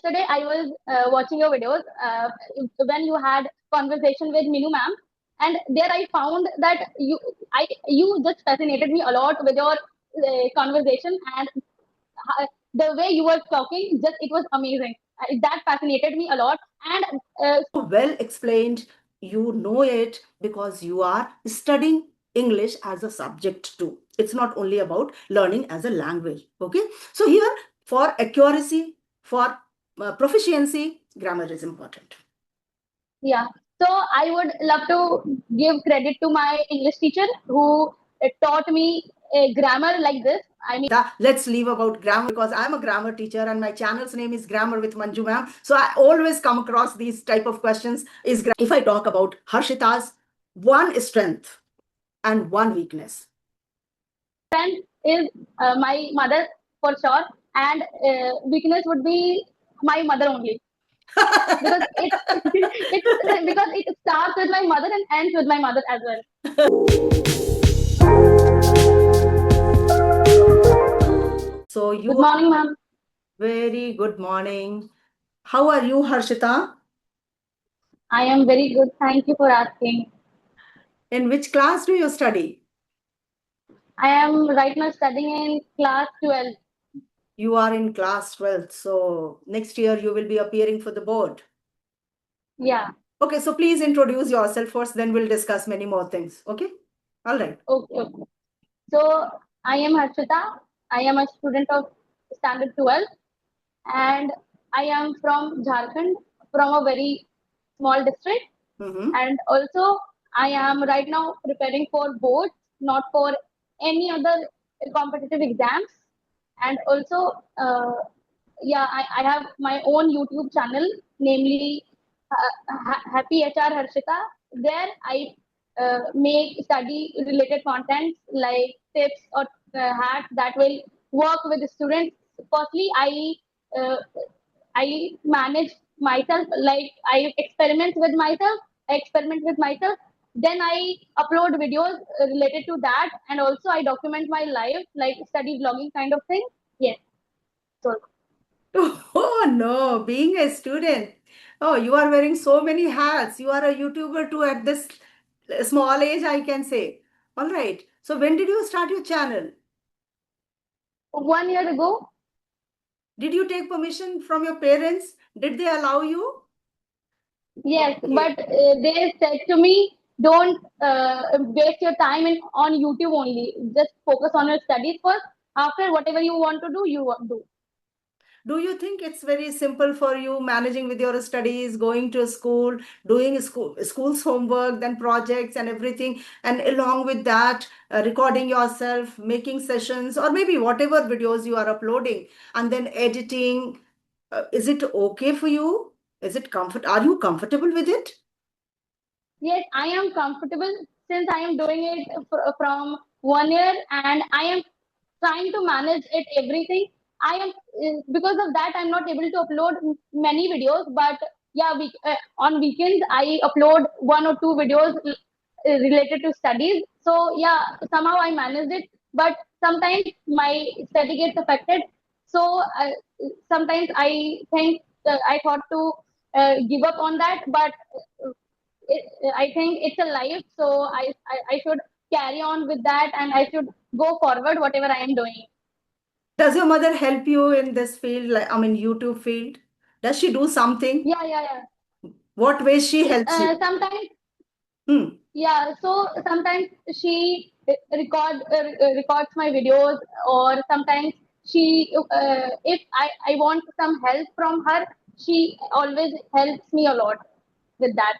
yesterday I was watching your videos when you had conversation with Minu ma'am, and there I found that you just fascinated me a lot with your conversation, and the way you were talking, just it was amazing. That fascinated me a lot, and well explained. You know it because you are studying English as a subject too. It's not only about learning as a language. Okay. So here, for accuracy, for proficiency, grammar is important. yeah. So I would love to give credit to my English teacher who taught me grammar like this. I mean, Let's leave about grammar because I'm a grammar teacher and my channel's name is Grammar with Manju ma'am. So I always come across these type of questions. If I talk about Harshita's one strength and one weakness. strength is my mother for sure, and weakness would be my mother only because because it starts with my mother and ends with my mother as well. So Good you are morning, ma'am. very good morning. How are you, Harshita? I am very good. Thank you for asking. In which class do you study? I am right now studying in class 12. You are in class 12th. So next year you will be appearing for the board. Yeah. Okay, so please introduce yourself first, then we'll discuss many more things. Okay? All right. Okay. Okay. So I am Harshita. I am a student of standard 12, and I am from Jharkhand, from a very small district. Mm-hmm. And also, I am right now preparing for boards, not for any other competitive exams. And also, yeah, I have my own YouTube channel, namely Happy HR Harshita. There, I make study related content like tips or hacks that will work with the students. Firstly, uh, I manage myself, like I experiment with myself, then I upload videos related to that, and also I document my life, like study vlogging kind of thing. Yes. So Oh no, being a student. Oh, you are wearing so many hats. You are a YouTuber too at this small age, I can say. All right. So when did you start your channel? 1 year ago. Did you take permission from your parents? Did they allow you? Yes, Okay. but they said to me, don't waste your time on YouTube only. Just focus on your studies first. After whatever you want to do, do. Do you think it's very simple for you managing with your studies, going to school, doing school's homework, then projects and everything, and along with that, recording yourself, making sessions, or maybe whatever videos you are uploading, and then editing? Is it okay for you? Is it comfort? Are you comfortable with it? Yes, I am comfortable since I am doing it from 1 year, and I am trying to manage it everything. I am because of that I'm not able to upload many videos, but yeah, on weekends I upload 1 or 2 videos related to studies. So yeah, somehow I managed it, but sometimes my study gets affected. So sometimes I think I thought to give up on that, but I think it's a life, so I should carry on with that, and I should go forward whatever I am doing. Does your mother help you in this field, like I mean YouTube field? Does she do something? Yeah, yeah, yeah. What ways she helps you? Sometimes, Hmm. yeah. So sometimes she records my videos, or sometimes she, if I want some help from her, she always helps me a lot with that.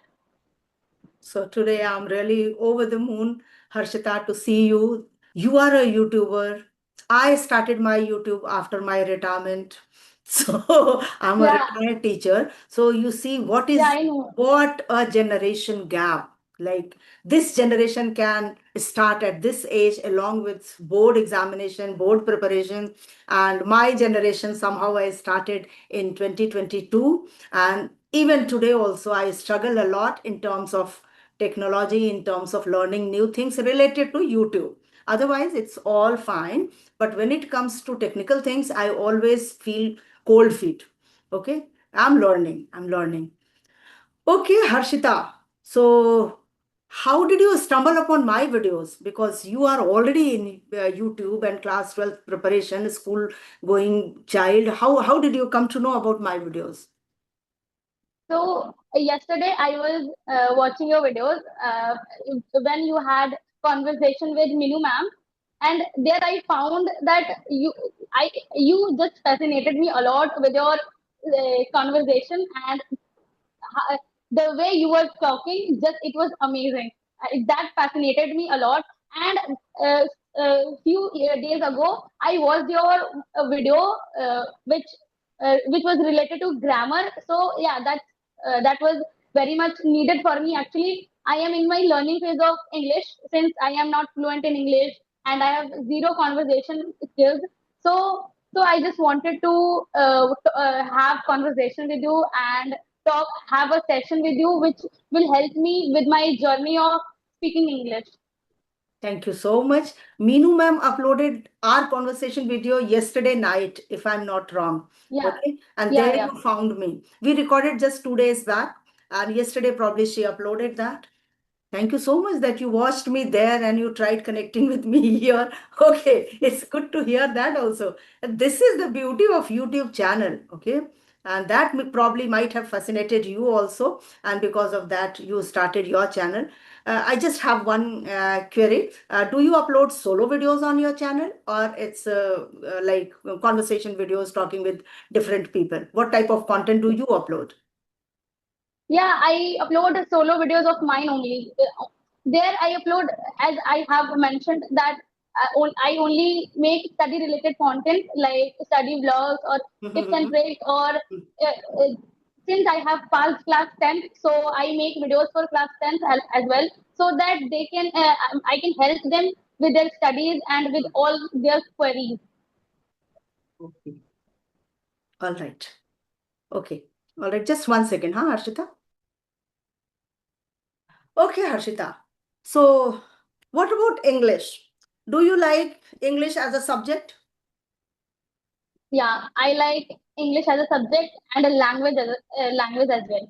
So today I'm really over the moon, Harshita, to see you. You are a YouTuber. I started my YouTube after my retirement. So I'm a Yeah, retired teacher. So you see yeah, I know. what a generation gap. Like this generation can start at this age along with board examination, board preparation. And my generation somehow I started in 2022. And even today also I struggle a lot in terms of technology, in terms of learning new things related to YouTube. Otherwise, it's all fine. But when it comes to technical things, I always feel cold feet. Okay. I'm learning. I'm learning. Okay, Harshita. So, how did you stumble upon my videos? Because you are already in YouTube and class 12 preparation, school going child. How did you come to know about my videos? So yesterday I was watching your videos when you had conversation with Minu ma'am, and there I found that you just fascinated me a lot with your conversation, and the way you were talking, just it was amazing. That fascinated me a lot. And few days ago I watched your video which was related to grammar. So yeah, that was very much needed for me. Actually, I am in my learning phase of English, since I am not fluent in English and I have zero conversation skills. So I just wanted to have conversation with you and talk, have a session with you, which will help me with my journey of speaking English. Thank you so much. Meenu ma'am uploaded our conversation video yesterday night, if I'm not wrong. Yeah, Okay. And yeah, there yeah. you found me. We recorded just 2 days back, and yesterday probably she uploaded that. Thank you so much that you watched me there and you tried connecting with me here. Okay, it's good to hear that also. And this is the beauty of YouTube channel, okay? And that probably might have fascinated you also, and because of that, you started your channel. I just have one query. Do you upload solo videos on your channel, or it's like conversation videos talking with different people? What type of content do you upload? Yeah, I upload solo videos of mine only. There I upload, as I have mentioned, that I only make study related content like study vlogs or tips and tricks, or since I have passed class 10th, so I make videos for class 10th as well, so that they can I can help them with their studies and with all their queries. Okay. All right. Okay. All right. Just 1 second, huh, Harshita? Okay, Harshita. So, what about English? Do you like English as a subject? Yeah, I like English as a subject and a language as well.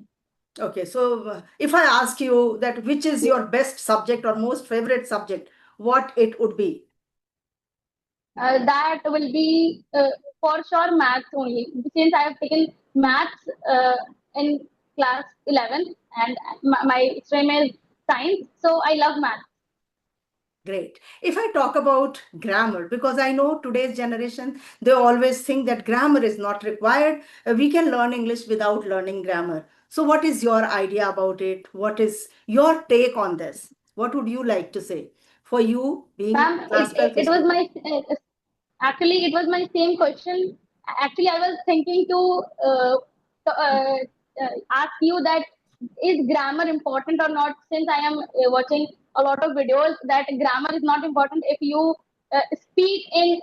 Okay, so if I ask you that which is your best subject or most favorite subject, what it would be? That will be for sure maths only, since I have taken maths in class 11, and my stream is science, so I love maths. Great. If I talk about grammar, because I know today's generation, they always think that grammar is not required. We can learn English without learning grammar. So, what is your idea about it? What is your take on this? What would you like to say? For you being Ma'am, class 12 it was student. my actually it was my same question. Actually, I was thinking ask you that is grammar important or not? Since I am watching a lot of videos that grammar is not important if you speak in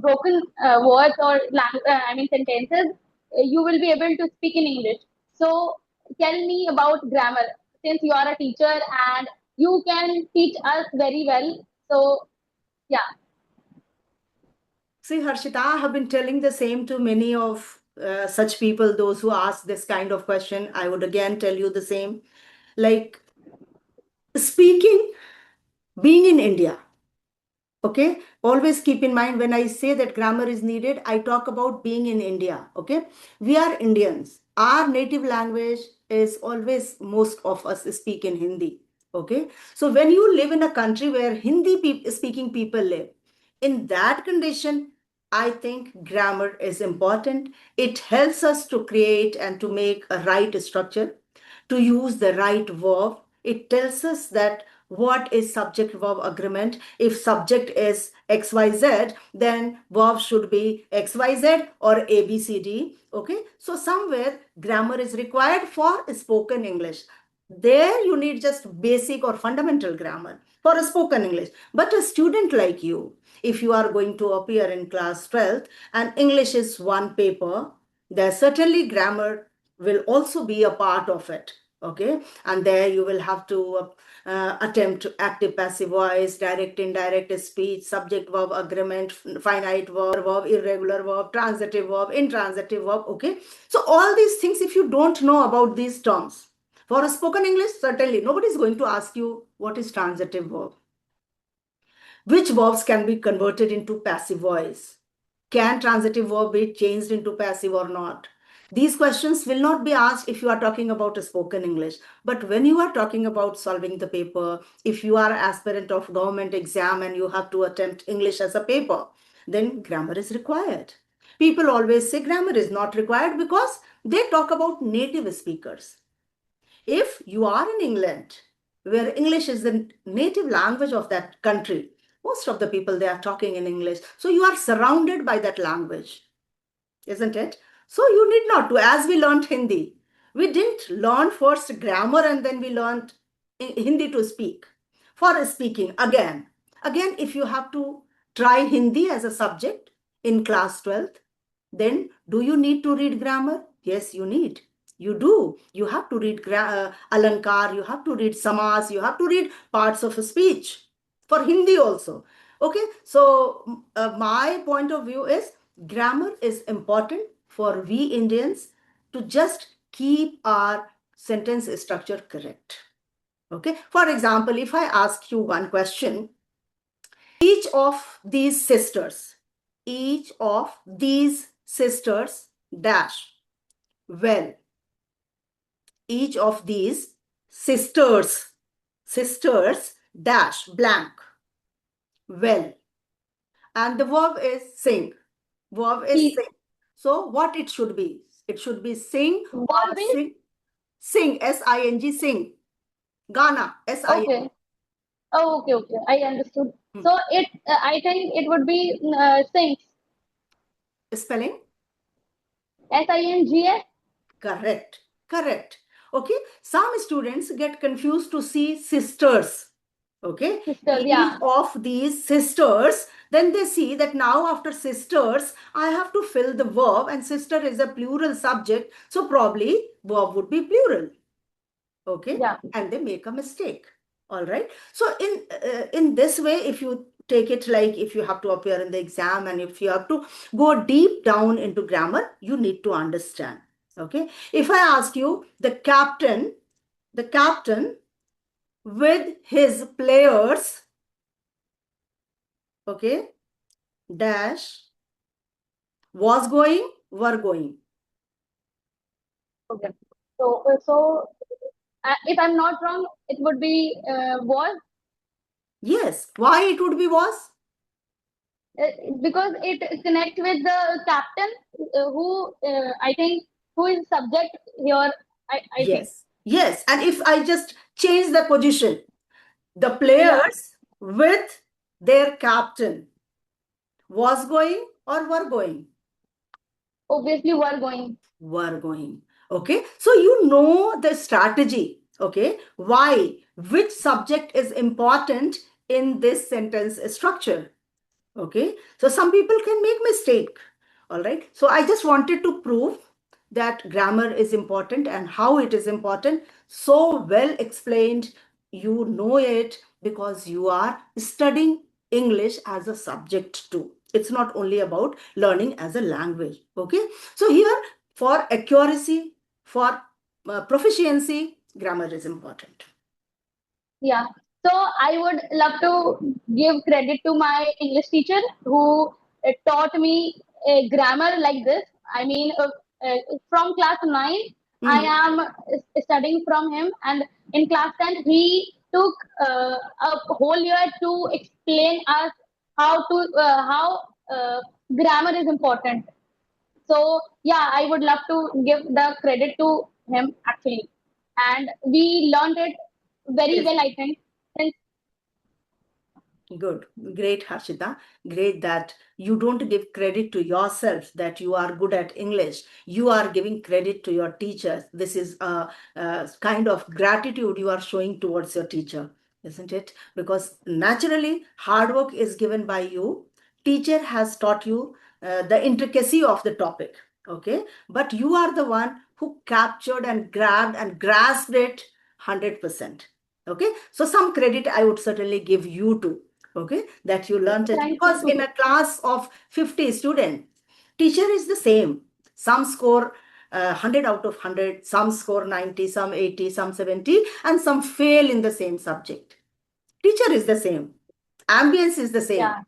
broken words or I mean sentences, you will be able to speak in English. So tell me about grammar, since you are a teacher and you can teach us very well. So yeah. See, Harshita, I have been telling the same to many of such people, those who ask this kind of question. I would again tell you the same. Like speaking, being in India, okay? Always keep in mind when I say that grammar is needed, I talk about being in India, okay? We are Indians. Our native language is always, most of us speak in Hindi, okay? So when you live in a country where Hindi speaking people live, in that condition, I think grammar is important. It helps us to create and to make a right structure, to use the right verb. It tells us that what is subject verb agreement. If subject is XYZ, then verb should be XYZ or ABCD. Okay, so somewhere grammar is required for spoken English. There you need just basic or fundamental grammar for a spoken English. But a student like you, if you are going to appear in class 12th and English is one paper, there certainly grammar will also be a part of it. Okay, and there you will have to attempt active passive voice, direct indirect speech, subject verb agreement, finite verb, irregular verb, transitive verb, intransitive verb. Okay, so all these things, if you don't know about these terms for a spoken English, certainly nobody is going to ask you what is transitive verb, which verbs can be converted into passive voice, can transitive verb be changed into passive or not? These questions will not be asked if you are talking about a spoken English. But when you are talking about solving the paper, if you are aspirant of government exam and you have to attempt English as a paper, then grammar is required. People always say grammar is not required because they talk about native speakers. If you are in England, where English is the native language of that country, most of the people they are talking in English. So you are surrounded by that language, isn't it? So you need not to, as we learned Hindi, we didn't learn first grammar and then we learned Hindi to speak. For speaking, again, if you have to try Hindi as a subject in class 12th, then do you need to read grammar? Yes, you need. You do. You have to read alankar, you have to read samas, you have to read parts of a speech for Hindi also. Okay, so my point of view is grammar is important for we Indians to just keep our sentence structure correct. Okay, for example, if I ask you one question, each of these sisters, each of these sisters dash well, each of these sisters dash blank well, and the verb is sing. Verb is See, sing. So what it should be? It should be sing or verb is sing. Sing, S-I-N-G, sing. Gana, okay. S-I-N. Oh, okay, okay. I understood. Hmm. So I think it would be sinks. Spelling? Sings. Correct. Correct. Okay. Some students get confused to see sisters. Okay. Sisters. Each Yeah, of these sisters, then they see that now after sisters, I have to fill the verb, and sister is a plural subject. So probably verb would be plural. Okay, yeah, and they make a mistake. All right, so in this way, if you take it like if you have to appear in the exam and if you have to go deep down into grammar, you need to understand. Okay, if I ask you the captain with his players, okay, dash was going, were going. okay. So if I'm not wrong, it would be was Yes, why it would be was? uh, because it connect with the captain who I think who is subject here. I think. Yes, yes, and if I just change the position, the Yeah, players with their captain was going or were going? obviously we're going. Were going. Okay, so you know the strategy. Okay, why? Which subject is important in this sentence structure? Okay, so some people can make mistake. All right, so I just wanted to prove that grammar is important and how it is important. So well explained. You know it because you are studying English as a subject too. It's not only about learning as a language. Okay, so here for accuracy, for proficiency, grammar is important. Yeah. So I would love to give credit to my English teacher who taught me grammar like this. I mean, from class 9, I Mhm. am studying from him, and in class 10, he took a whole year to explain us how grammar is important. So yeah, I would love to give the credit to him actually, and we learned it very Yes. well. I think since Good, great, Harshita. Great that you don't give credit to yourself that you are good at English. You are giving credit to your teachers. This is a kind of gratitude you are showing towards your teacher, isn't it? Because naturally, hard work is given by you. Teacher has taught you the intricacy of the topic. Okay, but you are the one who captured and grabbed and grasped it 100%. Okay, so some credit I would certainly give you too. Okay, that you learned it, Thank because in you. a class of 50 students, teacher is the same. Some score 100 out of 100, some score 90, some 80, some 70, and some fail in the same subject. Teacher is the same, ambience is the same. Yeah.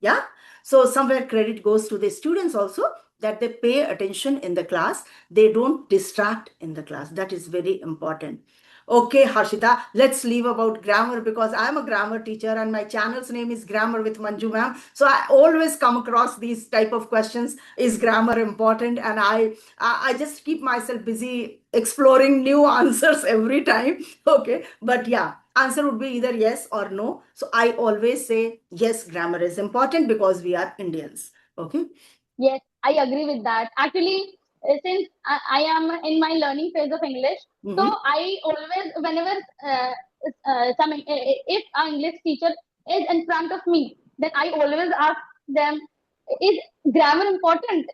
Yeah. So somewhere credit goes to the students also, that they pay attention in the class. They don't distract in the class. That is very important. Okay, Harshita, let's leave about grammar, because I'm a grammar teacher and my channel's name is Grammar with Manju ma'am. So I always come across these type of questions. Is grammar important? And I just keep myself busy exploring new answers every time. Okay. But yeah, answer would be either yes or no. So I always say yes, grammar is important because we are Indians. Okay. Yes, I agree with that. Actually, since I am in my learning phase of English, so Mm-hmm. I always, whenever if an English teacher is in front of me, then I always ask them, is grammar important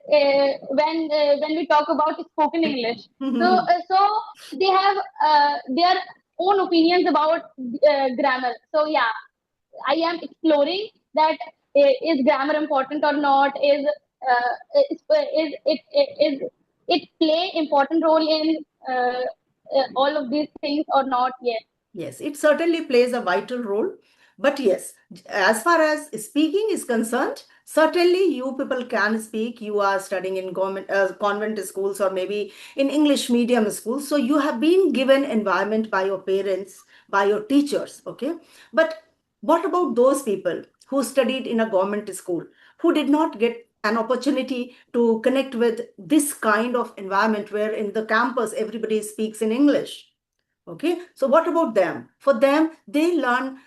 when we talk about spoken English? So they have their own opinions about grammar. So yeah, I am exploring that is grammar important or not? Is it play important role in all of these things or not? Yes. Yes, it certainly plays a vital role. But yes, as far as speaking is concerned, certainly you people can speak. You are studying in government, convent schools, or maybe in English medium schools. So you have been given environment by your parents, by your teachers. Okay. But what about those people who studied in a government school, who did not get an opportunity to connect with this kind of environment where in the campus everybody speaks in English? Okay, so what about them? For them, they learn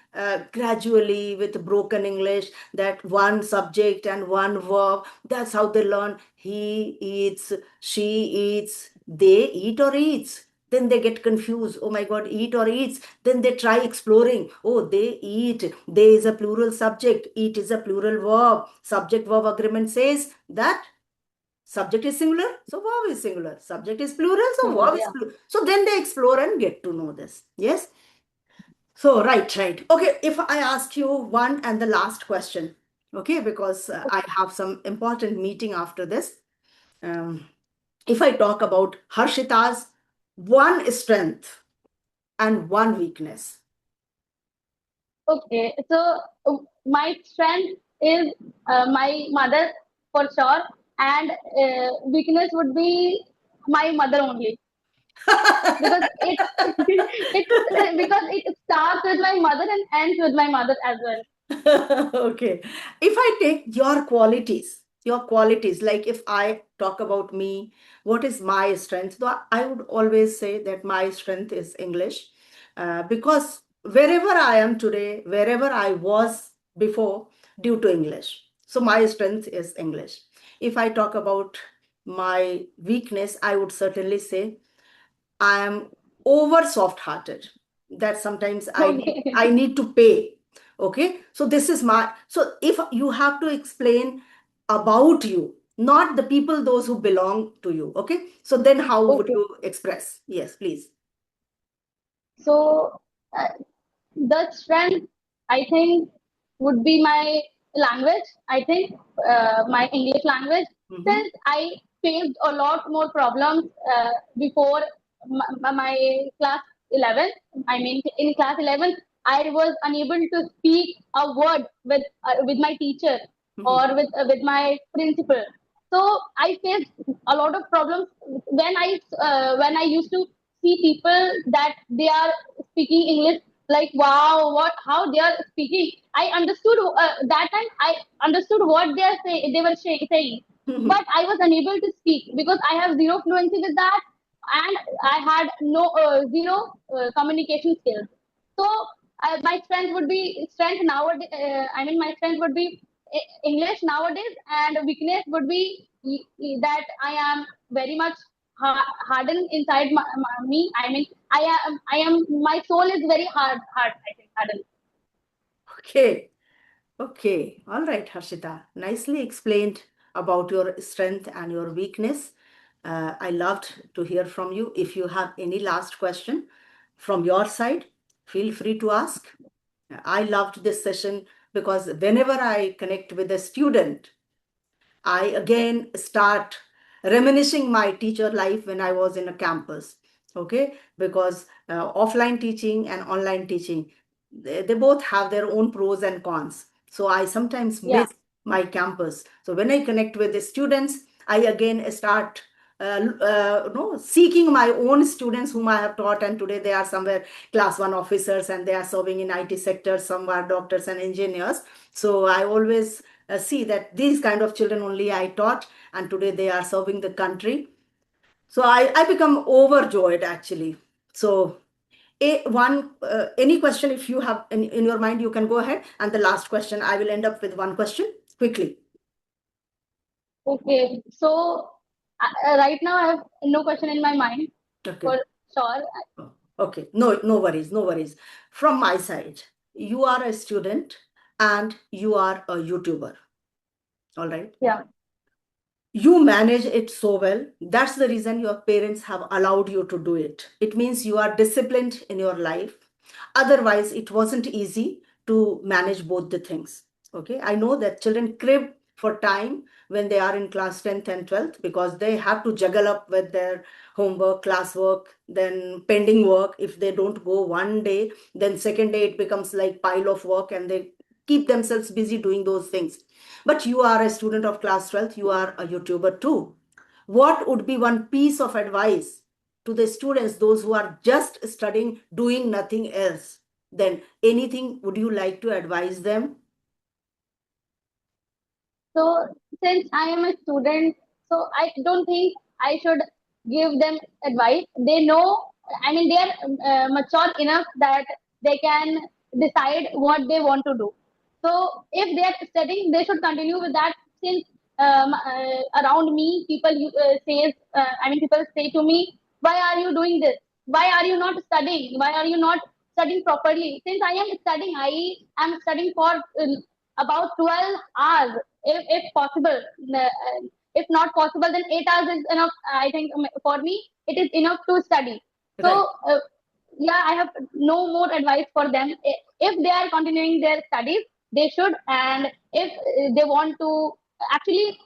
gradually with broken English, that one subject and one verb. That's how they learn. He eats, she eats, they eat or eats. Then they get confused. Oh my God, eat or eats. Then they try exploring. Oh, they eat. They is a plural subject. Eat is a plural verb. Subject verb agreement says that subject is singular, so verb is singular. Subject is plural, so verb is Yeah. plural. So then they explore and get to know this. Yes. So right. Okay. If I ask you one and the last question, okay, because I have some important meeting after this. Um, if I talk about Harshita's one strength and one weakness. Okay. So my strength is my mother for sure, and weakness would be my mother only, because it it because it starts with my mother and ends with my mother as well. Okay. If I take your qualities, like if I talk about me, what is my strength? So I would always say that my strength is English, because wherever I am today, wherever I was before, due to English. So my strength is English. If I talk about my weakness, I would certainly say I am over soft hearted, that sometimes Okay. I need to pay. Okay, so this is my, so if you have to explain about you, not the people those who belong to you. Okay, so then how would Okay. you express? Yes, please. So uh, the strength, I think, would be my language. I think my English language, Mm-hmm. since I faced a lot more problems before my class 11. I mean, in class 11, I was unable to speak a word with my teacher Mm-hmm. or with my principal. So I faced a lot of problems when I used to see people that they are speaking English, like wow, what, how they are speaking. I understood that time. I understood what they were saying, Mm-hmm. but I was unable to speak because I have zero fluency with that, and I had no zero communication skills. So my strength would be strength nowadays. I mean, my strength would be English nowadays, and weakness would be that I am very much hardened inside me. I mean, my soul is very hard. I think hardened. Okay. Okay. All right, Harshita. Nicely explained about your strength and your weakness. I loved to hear from you. If you have any last question from your side, feel free to ask. I loved this session because whenever I connect with a student, I again start reminiscing my teacher life when I was in a campus. Okay, because offline teaching and online teaching, they both have their own pros and cons. So I sometimes Yeah. miss my campus. So when I connect with the students, I again start no, seeking my own students whom I have taught, and today they are somewhere class one officers and they are serving in IT sector, some are doctors and engineers. So I always see that these kind of children only I taught, and today they are serving the country. So I become overjoyed actually. So any question if you have in your mind, you can go ahead. And the last question, I will end up with one question quickly. Okay. So right now I have no question in my mind Okay. for sure. Okay. No, no worries, no worries. From my side, you are a student and you are a YouTuber. All right. Yeah. You manage it so well. That's the reason your parents have allowed you to do it. It means you are disciplined in your life. Otherwise it wasn't easy to manage both the things. Okay, I know that children crib for time when they are in class 10th and 12th, because they have to juggle up with their homework, classwork, then pending work. If they don't go one day, then second day it becomes like pile of work, and they keep themselves busy doing those things. But you are a student of class 12th, you are a YouTuber too. What would be one piece of advice to the students, those who are just studying, doing nothing else? Then anything would you like to advise them? So since I am a student, so I don't think I should give them advice. They know, I mean, they are mature enough that they can decide what they want to do. So if they are studying, they should continue with that. Since around me, people say to me, "Why are you doing this? Why are you not studying? Why are you not studying properly?" Since I am studying, I am studying for about 12 hours if possible. If not possible, then 8 hours is enough. I think for me, it is enough to study. So, Right. yeah, I have no more advice for them. If they are continuing their studies, they should. And if they want to, actually,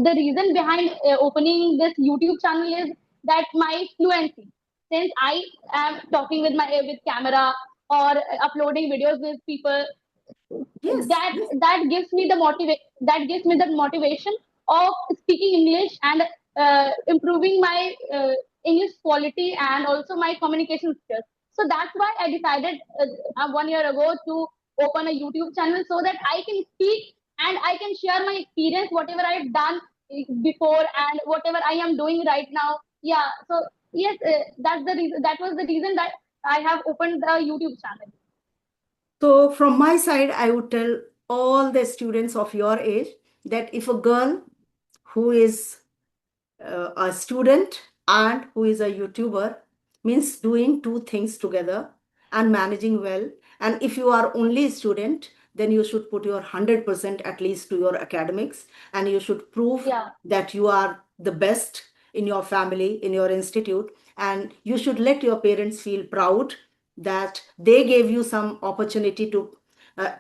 the reason behind opening this YouTube channel is that my fluency. Since I am talking with my with camera or uploading videos with people, Yes, that yes. that gives me the motivation of speaking English and improving my English quality and also my communication skills. So that's why I decided 1 year ago to open a YouTube channel so that I can speak and I can share my experience, whatever I've done before and whatever I am doing right now. Yeah. So yes, that's the reason. That was the reason that I have opened the YouTube channel. So from my side, I would tell all the students of your age that if a girl who is a student and who is a YouTuber, means doing two things together and managing well. And if you are only a student, then you should put your 100% at least to your academics, and you should prove Yeah. that you are the best in your family, in your institute, and you should let your parents feel proud that they gave you some opportunity to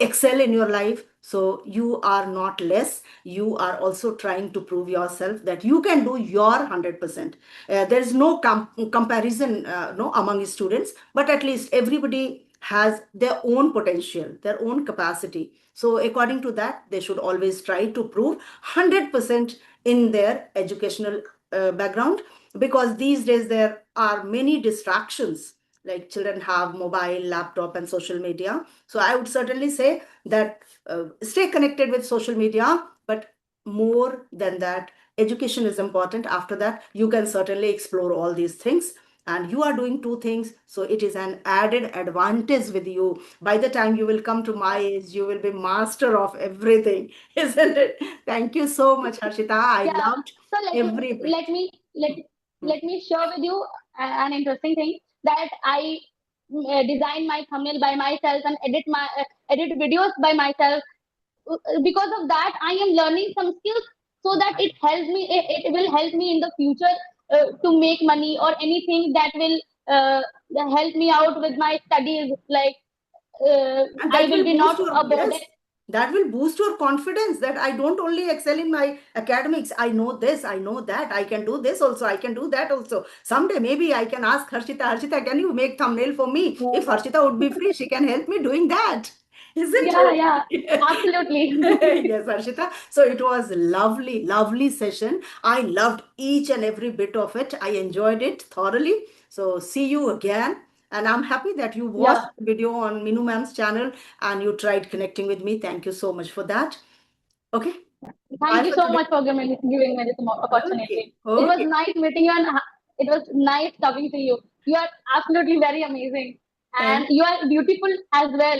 excel in your life. So you are not less, you are also trying to prove yourself that you can do your 100%. There is no comparison no, among students, but at least everybody has their own potential, their own capacity. So according to that, they should always try to prove 100% in their educational background, because these days there are many distractions, like children have mobile, laptop and social media. So I would certainly say that stay connected with social media, but more than that, education is important. After that, you can certainly explore all these things, and you are doing two things, so it is an added advantage with you. By the time you will come to my age, you will be master of everything, isn't it? Thank you so much, Harshita. I Yeah. loved So every let bit. me let Hmm. let me share with you an interesting thing that I design my thumbnail by myself and edit videos by myself. Because of that, I am learning some skills. so that it will help me in the future to make money or anything that will uh, help me out with my studies. Like And I that will will be boost not your, a burden. yes, that will boost your confidence that I don't only excel in my academics. I know this, I know that, I can do this also, I can do that also. Someday maybe I can ask Harshita, Harshita, can you make thumbnail for me? If Harshita would be free, she can help me doing that. Isn't Yeah, yeah, it? absolutely. Yes, Harshita. So it was lovely, lovely session. I loved each and every bit of it. I enjoyed it thoroughly. So see you again. And I'm happy that you watched Yeah. the video on Minu Ma'am's channel and you tried connecting with me. Thank you so much for that. Okay. Bye Thank you for so today. much for giving me this Okay. opportunity. It was Okay. nice meeting you, and it was nice talking to you. You are absolutely very amazing, and Thank you are beautiful as well.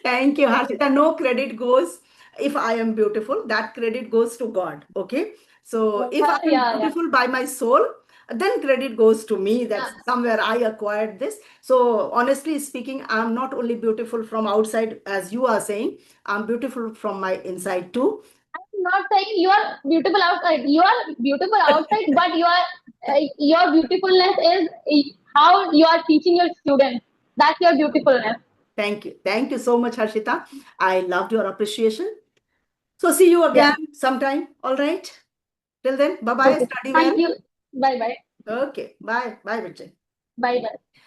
Thank you, Harshita. No credit goes if I am beautiful, that credit goes to God. Okay. So if I am Yeah, yeah, beautiful by my soul, then credit goes to me. yeah. That's somewhere I acquired this. So honestly speaking, I'm not only beautiful from outside, as you are saying, I'm beautiful from my inside too. I'm not saying you are beautiful outside. You are beautiful outside, but your beautifulness is how you are teaching your students. That's your beautifulness. Thank you. Thank you so much, Harshita. I loved your appreciation. So see you Yeah. again sometime. All right. Till then, bye bye. Okay. Study well. Thank you. Bye bye. Okay. Bye. Bye, Vijay. Bye bye.